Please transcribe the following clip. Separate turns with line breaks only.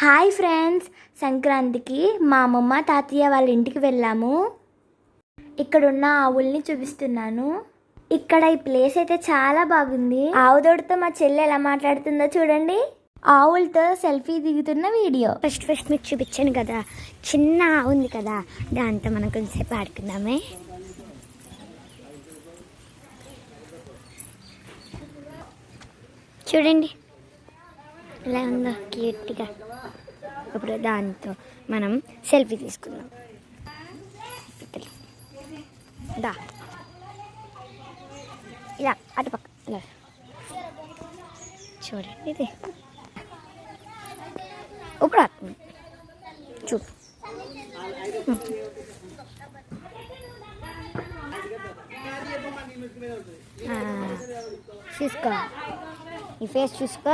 Hi friends, సంక్రాంతికి మా అమ్మమ్మ తాతయ్య వాళ్ళ ఇంటికి వెళ్ళాము. ఇక్కడున్న ఆవుల్ని చూపిస్తున్నాను. ఇక్కడ ఈ ప్లేస్ అయితే చాలా బాగుంది. ఆవుదోడితో మా చెల్లి ఎలా మాట్లాడుతుందో చూడండి. ఆవులతో సెల్ఫీ దిగుతున్న వీడియో.
ఫస్ట్ మీకు చూపించాను కదా, చిన్న ఆవు ఉంది కదా, దాంతో మనం కొంచెంసేపు ఆడుకుందామే. చూడండి ఎలా ఉందో క్యూట్గా. ఇప్పుడు దాంతో మనం సెల్ఫీ తీసుకుందాం. దా ఇలా అటుపక్క ఇలా చూడండి. ఇది ఇప్పుడు చూడు, చూసుకో, ఈ ఫేస్ చూసుకో.